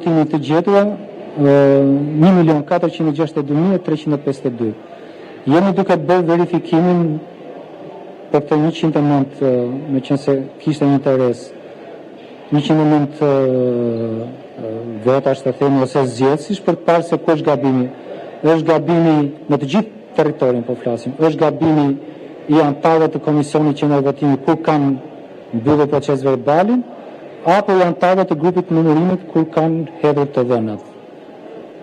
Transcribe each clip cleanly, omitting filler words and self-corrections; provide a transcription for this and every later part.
votimit të gjetura 1.462.352. Jemi duke bërë verifikimin për të 109, me qenë se kishte një interes, 109 votash të themi ose zgjedhësish për të parë se ku është gabimi. Është gabimi në të gjithë territorin, po flasim. Është gabimi i anëtarëve të komisionit qendror votimi kur kanë mbyllur proces verbalin, apo i anëtarëve të grupit të numërimit kur kanë hedhur të dhënat.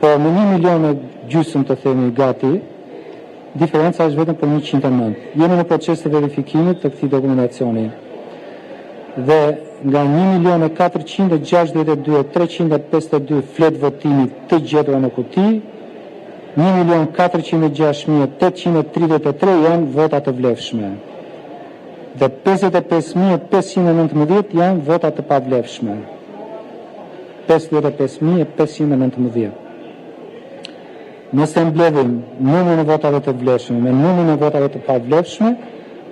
Po në 1,5 milion të themi gati, diferenca është vetëm për 109. Jemi në proces të verifikimit të këtij dokumentacioni. Dhe nga 1.462.352 flet votimi të gjetura në kuti, 1.406.833 janë vota të vlefshme. Dhe 55.519 janë vota të pavlefshme. 55.519. Nëse mbledhim numrin e votave të vlefshme me numrin e votave të pavlefshme,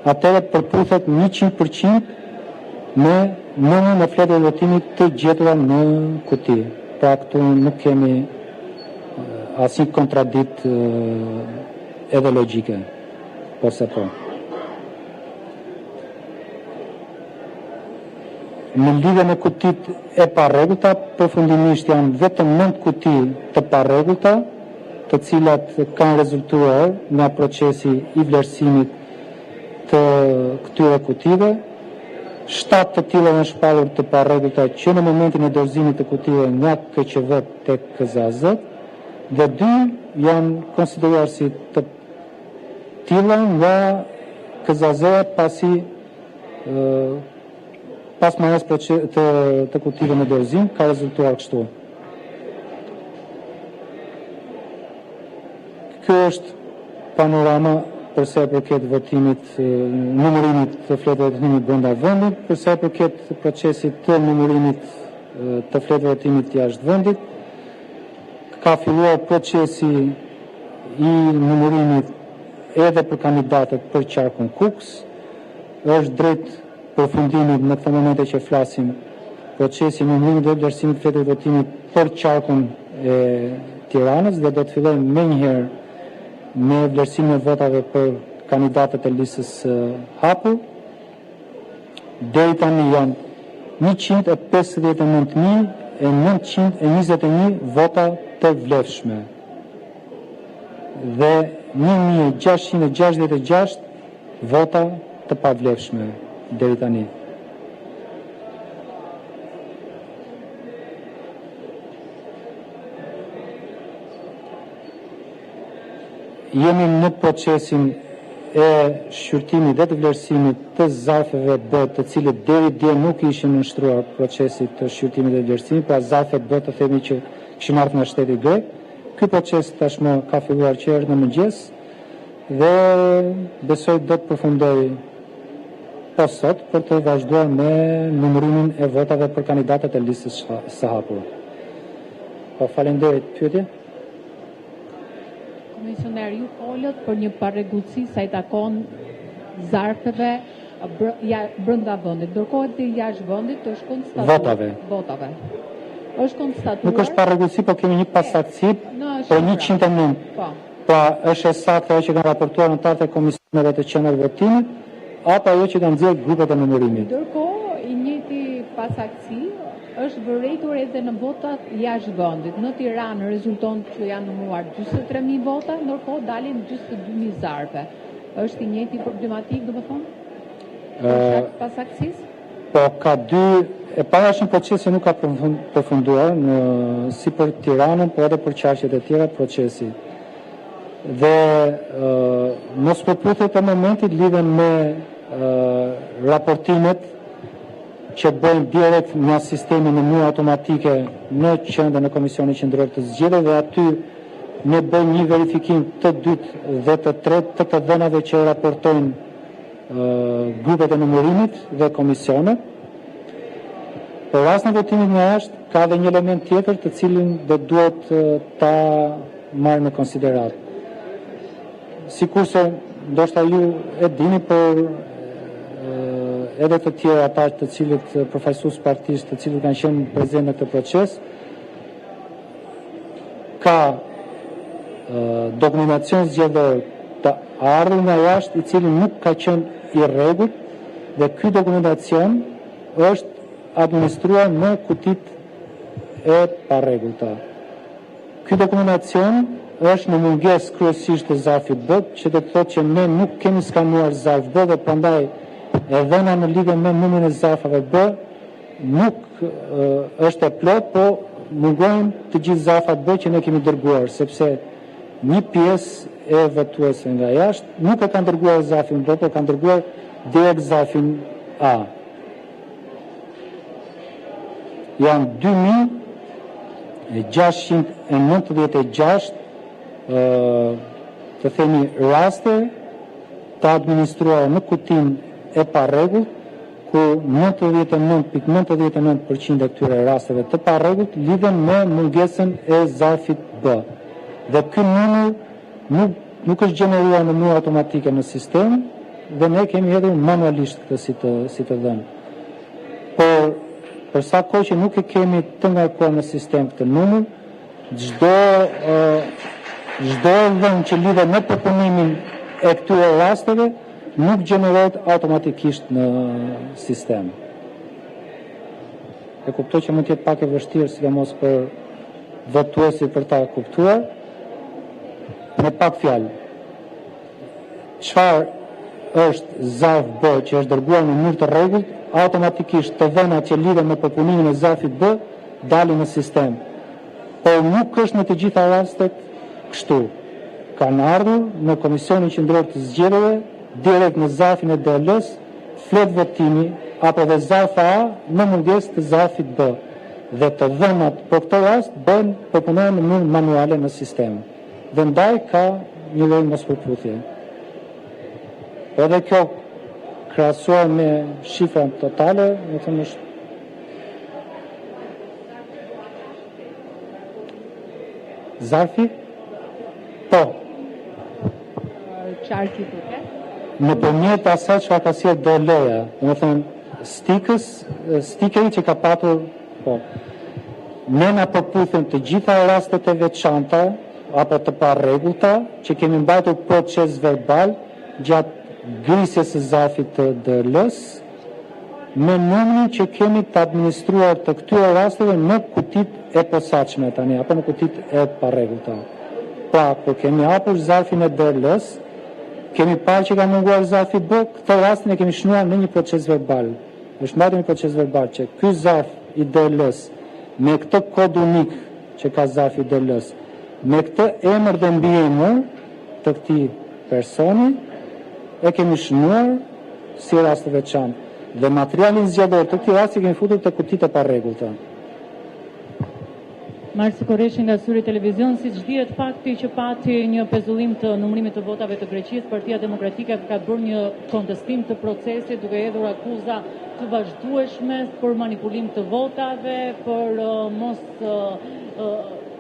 atëherë përputhet 100% me numrin e fletëve votimit të gjetura në kuti. Pra këtu nuk kemi asnjë kontradikt edhe logjike, por se po. Në lidhje me kutit e parregullta, përfundimisht janë vetëm 9 kuti të parregullta, të cilat kanë rezultuar nga procesi i vlerësimit të këtyre kutive. 7 të tilla janë shpallur të parregullta që në momentin e dorëzimit të kutive nga KQV tek KZAZ, dhe 2 janë konsideruar si të tilla nga KZAZ pasi pas marrjes të kutive në dorëzim ka rezultuar kështu. Kjo është panorama përsa e përket votimit, numërimit të fletëve të votimit brenda vendit, përsa e përket procesit të numërimit të fletëve të votimit jashtë vendit. Ka filluar procesi i numërimit edhe për kandidatët për qarkun Kuks. Është drejt përfundimit në këtë momente që flasim procesi i numërimit dhe vlerësimit të fletëve të votimit për qarkun e Tiranës dhe do të fillojmë menjëherë me vlerësimin e votave për kandidatët e listës hapur. Deri tani janë 159.921 vota të vlefshme dhe 1.666 vota të pavlefshme deri tani. Jemi në procesin e shqyrtimit dhe të vlerësimit të zarfeve B, të cilët deri dje nuk ishin nënshtruar procesit të shqyrtimit dhe vlerësimit, pra zarfe B të themi që kishin ardhur nga shteti grek. Ky proces tashmë ka filluar që herë në mëngjes dhe besoj do të përfundoj pas sot për të vazhduar me numërimin e votave për kandidatët e listës së hapur. Po, falenderit. Pyetje? Komisioner, ju folët për një parregullsi sa i takon zarfeve brenda vendit, ndërkohë të jashtë vendit është konstatuar votave. Është konstatuar. Nuk është parregullsi, por kemi një pasaktësi për 109. Pra është e saktë ajo që kanë raportuar anëtarët e komisioneve të qendrës votimit, apo ajo që kanë nxjerrë grupet e numërimit. Ndërkohë, i njëjti pasaktësi është vërejtur edhe në votat jashtë vendit. Në Tiranë rezulton që janë numëruar 43.000 vota, ndërkohë dalin 42.000 zarfe. Është i njëjti problematik, domethënë? Pasaktësisë? Po, ka dy, e para është një proces që nuk ka përfunduar si për Tiranën, po edhe për qarqet e tjera procesi. Dhe mos përputhet e momentit lidhen me raportimet që bëjmë direkt nga sistemi në mënyrë automatike në qendrën e Komisionit Qendror të Zgjedhjeve dhe aty ne bëjmë një verifikim të dytë dhe të tretë të të dhënave që raportojnë grupet e numërimit dhe komisionet. Për rastin e votimit nga jashtë ka edhe një element tjetër të cilin do duhet ta marrë në konsiderat. Sikurse ndoshta ju e dini, por edhe të tjerë ata të cilët përfaqësues partisë të cilët kanë qenë prezente në këtë proces, ka dokumentacion zgjedhor të ardhur nga jashtë, i cili nuk ka qenë i rregullt dhe ky dokumentacion është administruar në kutit e parregullta. Ky dokumentacion është në mungesë kryesisht të zarfit B, që do të thotë që ne nuk kemi skanuar zarf B dhe prandaj e dhëna në lidhje me numrin e zarfave B nuk është e plot, po mungojnë të gjithë zarfat B që ne kemi dërguar, sepse një pjesë e votuese nga jashtë nuk e kanë dërguar zarfin B, por kanë dërguar direkt zarfin A. Janë 2696 të themi raste të administruar në kutin e parregullt, ku 99.99% e këtyre rasteve të parregullt lidhen me mungesën e zarfit B. Dhe ky numër nuk është gjeneruar në mënyrë automatike në sistem dhe ne kemi hedhur manualisht këtë si të dhënë. Por për sa kohë që nuk e kemi të ngarkuar në sistem këtë numër, çdo dhënë që lidhet me përpunimin e këtyre rasteve nuk gjenerohet automatikisht në sistem. E kuptoj që mund të jetë pak e vështirë, sidomos për votuesit për ta kuptuar. Me pak fjalë, çfarë është zarf B që është dërguar në mënyrë të rregullt, automatikisht të dhënat që lidhen me përpunimin e zarfit B dalin në sistem. Por nuk është në të gjitha rastet kështu. Kanë ardhur në Komisionin Qendror të Zgjedhjeve direkt në zarfin e DL-s, flet votimi apo dhe zarf A në mungesë të zarfit B. Dhe të dhënat për këtë rast bëhen përpunohen në mënyrë manuale në sistem. Dhe ndaj ka një lloj mospërputhje. Edhe kjo krahasuar me shifrat totale, më thënë është zarfi? Po. Qarki duke? Nëpërmjet asaj çfarë ka sjellë DL-ja, më thënë stikeri që ka patur, po. Ne na përputhen të gjitha rastet e veçanta apo të parregullta që kemi mbajtur proces verbal gjatë grisjes së zarfit të DL-s me numrin që kemi të administruar të këtyre rasteve në kutit e posaçme tani apo në kutit e parregullta. Pra, kur kemi hapur zarfin e DL-s, kemi parë që ka munguar zarfi B, këtë rastin e kemi shënuar në një proces verbal. Është mbajtur një proces verbal që ky zarf i DL-s me këtë kod unik që ka zarfi i DL-s, me këtë emër dhe mbiemër të këtij personi, e kemi shënuar si rast të veçantë dhe materialin zgjedhor të këtij rasti kemi futur te kutitë e parregullta. Marsi Koreshi nga Syri Televizion, siç dihet fakti që pati një pezullim të numërimit të votave të Greqisë, Partia Demokratike ka bërë një kontestim të procesit duke hedhur akuza të vazhdueshme për manipulim të votave, për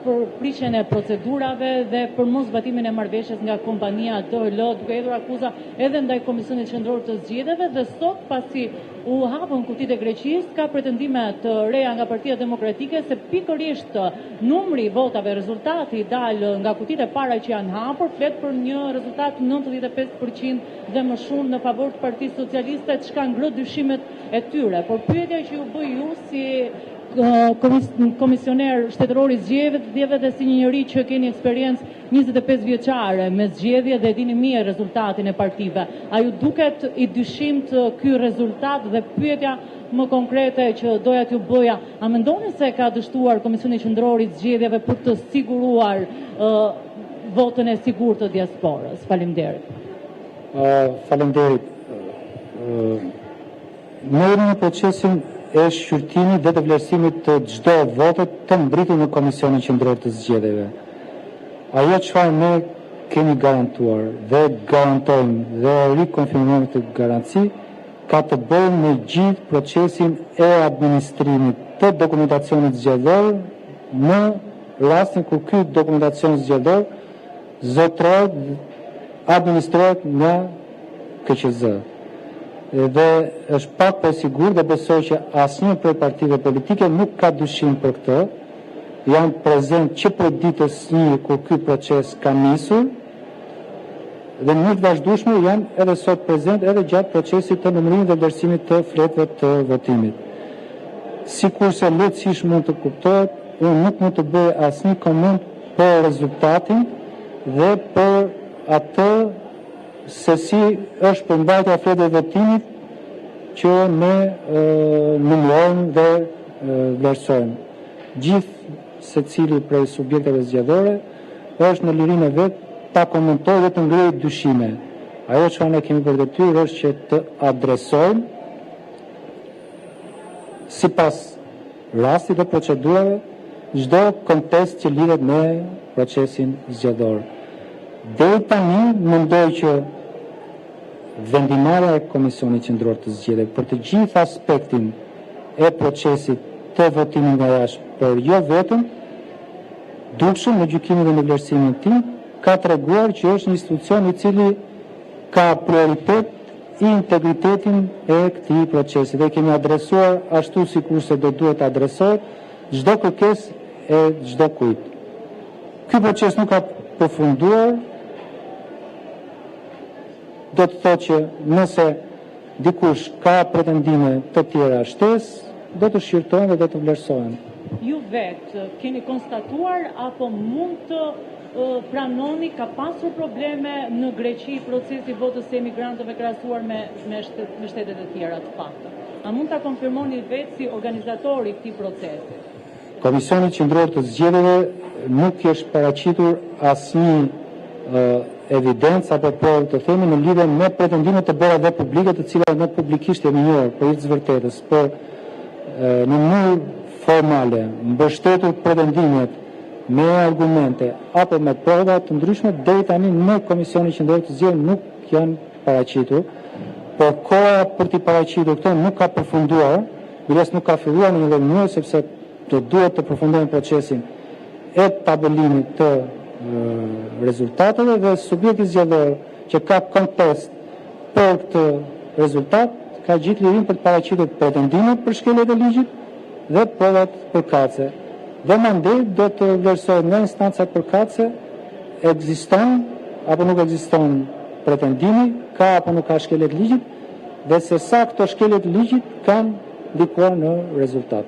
për prishjen e procedurave dhe për mos zbatimin e marrëveshjes nga kompania DL, duke hedhur akuza edhe ndaj Komisionit Qendror të Zgjedhjeve dhe sot pasi u hapën kutitë e Greqisë ka pretendime të reja nga Partia Demokratike se pikërisht numri i votave, rezultati i dalë nga kutitë e para që janë hapur flet për një rezultat 95% dhe më shumë në favor të Partisë Socialiste, çka ngro dyshimet e tyre. Por pyetja që ju bëj ju si komisioner shtetëror i zgjedhjeve dhe si një njerëz që keni eksperiencë 25 vjeçare me zgjedhje dhe dini mirë rezultatin e partive. A ju duket i dyshimt ky rezultat dhe pyetja më konkrete që doja t'ju bëja, a mendoni se ka dështuar Komisioni Qendror i Zgjedhjeve për të siguruar votën e sigurt të diasporës? Faleminderit. Faleminderit. Në procesin e shqyrtimit dhe të vlerësimit të çdo vote të mbritur në Komisionin Qendror të Zgjedhjeve. Ajo çfarë ne kemi garantuar dhe garantojmë dhe rikonfirmojmë këtë garanci ka të bëjë me gjithë procesin e administrimit të dokumentacionit zgjedhor në rastin kur ky dokumentacion zgjedhor zotrohet, administrohet nga KQZ. Dhe është pak për sigur dhe besoj që asnjë prej partive politike nuk ka dyshim për këtë, janë prezent që për ditës 1 kur ky proces ka nisur dhe në të vazhdueshme janë edhe sot prezent edhe gjatë procesit të numërimit dhe vlerësimit të fletëve të votimit. Sikurse lehtësisht mund të kuptohet, unë nuk mund të bëj asnjë koment për rezultatin dhe për atë se si është përmbajtja e fletëve votimit që ne numërojmë dhe vlerësojmë. Gjithë secili prej subjekteve zgjedhore është në lirinë e vet ta komentoj dhe të ngrejë dyshime. Ajo që ne kemi për detyrë është që të adresojmë sipas rastit dhe procedurave çdo kontest që lidhet me procesin zgjedhor. Deri tani mendoj që vendimarrja e Komisionit Qendror të Zgjedhjeve për të gjithë aspektin e procesit të votimit nga jashtë, por jo vetëm, dukshëm në gjykimin dhe në vlerësimin e tij, ka treguar që është një institucion i cili ka prioritet integritetin e këtij procesi dhe kemi adresuar ashtu sikurse do duhet të adresohet çdo kërkesë e çdo kujt. Ky proces nuk ka përfunduar, do të thotë që nëse dikush ka pretendime të tjera shtesë, do të shqyrtohen dhe do të vlerësohen. Ju vetë keni konstatuar apo mund të pranoni ka pasur probleme në Greqi procesi votës së emigrantëve krahasuar me shtetet e tjera të fakta? A mund ta konfirmoni vetë si organizatori i këtij procesi? Komisioni Qendror të Zgjedhjeve nuk është paraqitur asnjë evidencë apo provë të themi në lidhje me pretendimet të bëra dhe publike të cilat ne publikisht jemi njohur për hir të vërtetës, por në mënyrë formale mbështetur pretendimet me argumente apo me prova të ndryshme deri tani në Komisionin Qendror të Zgjedhjeve nuk janë paraqitur, por koha për t'i paraqitur këto nuk ka përfunduar, biles nuk ka filluar në një lloj mënyre sepse do duhet të përfundojmë procesin e tabelimit të rezultateve dhe subjekti zgjedhor që ka kontest për këtë rezultat ka gjithë lirin për të paraqitur pretendimet për shkeljet e ligjit dhe provat përkatëse. Dhe mandej do të vlerësohet nga instancat përkatëse ekziston apo nuk ekziston pretendimi, ka apo nuk ka shkelje të ligjit dhe se sa këto shkelje të ligjit kanë ndikuar në rezultat.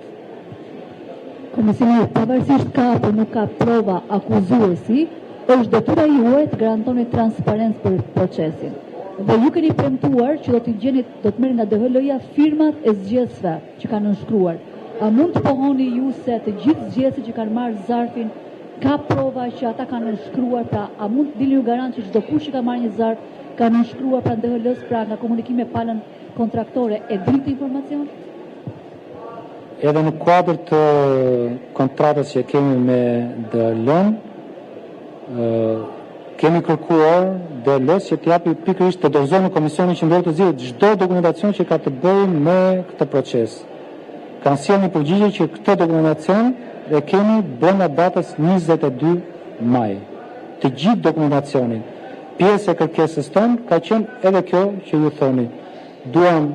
Komisioni, pavarësisht ka apo nuk ka prova akuzuesi, është detyra juaj të garantoni transparencë për procesin. Dhe ju keni premtuar që do të merrni nga DHL-ja firmat e zgjedhësve që kanë nënshkruar. A mund të pohoni ju se të gjithë zgjedhësit që kanë marrë zarfin ka prova që ata kanë nënshkruar, pra a mund të dilni ju garant që çdo kush që ka marrë një zarf ka nënshkruar pra DHL-s, pra nga komunikime palën kontraktore e din këtë informacion? Edhe në kuadër të kontratës që kemi me DHL-n, kemi kërkuar DHL-s që t'japi pikërisht të dorëzojë në Komisionin Qendror të Zgjedhjeve çdo dokumentacion që ka të bëjë me këtë proces. Kanë sjellë një përgjigje që këtë dokumentacion e kemi brenda datës 22 maj. Të gjithë dokumentacionin. Pjesë e kërkesës tonë ka qenë edhe kjo që ju thoni. Duam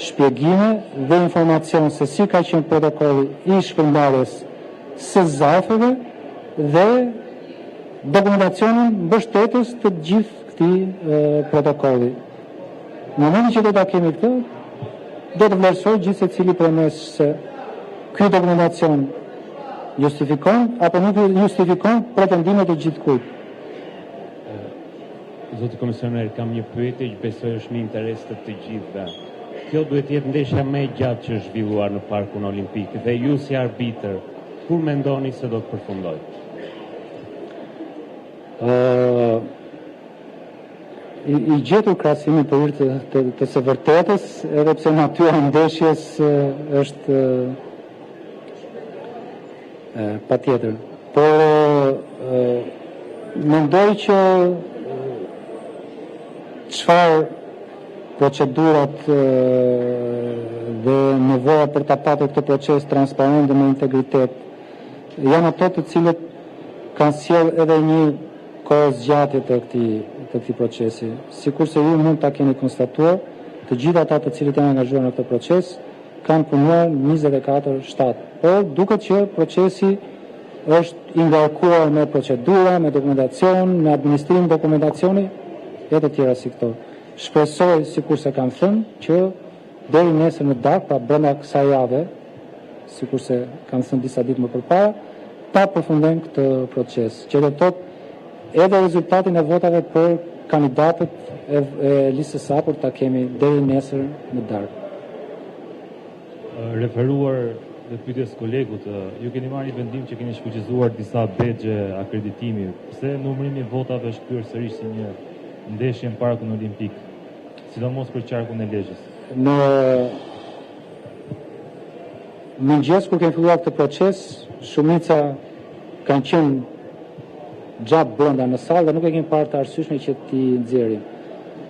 shpjegime dhe informacion se si ka qenë protokolli i shpërndarjes së zarfeve dhe dokumentacionin mbështetës të gjithë këtij protokolli. Në momentin që do ta kemi këtë, do të vlerësoj gjithë secili prej nesh se ky dokumentacion justifikon apo nuk justifikon pretendimet e gjithkujt. Zoti komisioner, kam një pyetje që besoj është në interes të gjithëve. Kjo duhet të jetë ndeshja më e gjatë që është zhvilluar në Parkun Olimpik dhe ju si arbitër, kur mendoni se do të përfundojë? I gjetur krahasimin për hir të së vërtetës, edhe pse natyra e ndeshjes është patjetër. Por mendoj që çfarë procedurat dhe nevoja për ta patur këtë proces transparent dhe me integritet janë ato të cilët kanë sjellë edhe një kohë zgjatje të këtij procesi. Sikurse ju mund ta keni konstatuar, të gjithë ata të cilët janë angazhuar në këtë proces kanë punuar 24/7. Por duket që procesi është i ngarkuar me procedura, me dokumentacion, me administrim dokumentacioni e të tjera si këto. Shpresoj, sikur se kam thënë, që deri nesër në darkë, pra brenda kësaj jave, sikur se kam thënë disa ditë më përpara, ta përfundojmë këtë proces, që do të thotë edhe rezultatin e votave për kandidatët e listës së hapur ta kemi deri nesër në darkë. Referuar dhe pyetjes kolegut, ju keni marrë një vendim që keni shfuqizuar disa begje akreditimi. Pse numërimi i votave është kryer sërish si një ndeshje në Parkun Olimpik, sidomos për qarkun e Lezhës? Në mëngjes kur kemi filluar këtë proces, shumica kanë qenë gjatë brenda në sallë dhe nuk e kemi parë të arsyeshme që t'i nxjerrim.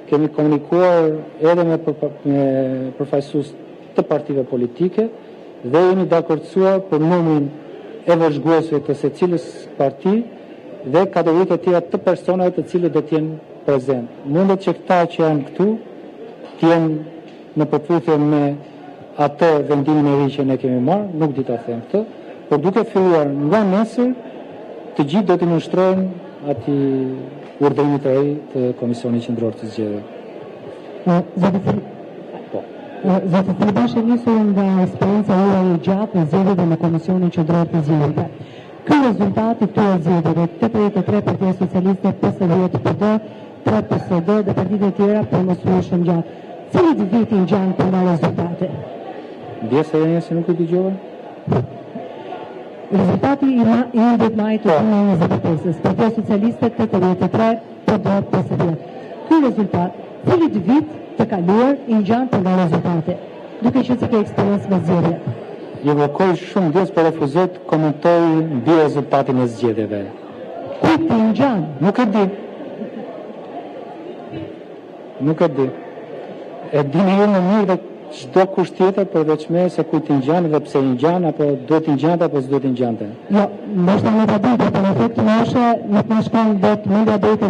Kemi komunikuar edhe me përfaqësues të partive politike dhe jemi dakordsuar për numrin e vëzhguesve të secilës parti dhe kategoritë e tjera të personave të cilët do të jenë prezent. Mundet që këta që janë këtu të jenë në përputhje me atë vendimin e ri që ne kemi marrë, nuk di ta them këtë, por duke filluar nga nesër, të gjithë do t'i nënshtrojnë atij urdhërimit të ri të Komisionit Qendror të Zgjedhjeve. Zoti Fillibash e nisur nga eksperienca juaj e gjatë në zgjedhjeve në Komisionin Qendror të Zgjedhjeve. Ky rezultat i këtyre zgjedhjeve, 83 Partia Socialiste, 50 PD, 3 PSD dhe partitë e tjera për mos u shumë gjatë. Cilit viti ngjan për nga rezultate? Ndjes e se nuk e dëgjova? Rezultati i 11 majit të 2025-s, Partia Socialiste 83, PD 50. Ky rezultat, cilit vit të kaluar i ngjan për nga rezultate, duke qenë se ke eksperiencë me zgjedhje? Ju vërkoj shumë ndjes për refuzoj të komentoj mbi rezultatin e zgjedhjeve. Kujt të ngjan? Nuk e di. Nuk e di. E dini ju më mirë dhe çdo kush tjetër përveç me se kujt i ngjan dhe pse i ngjan, apo duhet i ngjante apo s'duhet i ngjante. Jo, ndoshta nuk e di, por në efekt më është nuk më shkon vetë mendja drejtë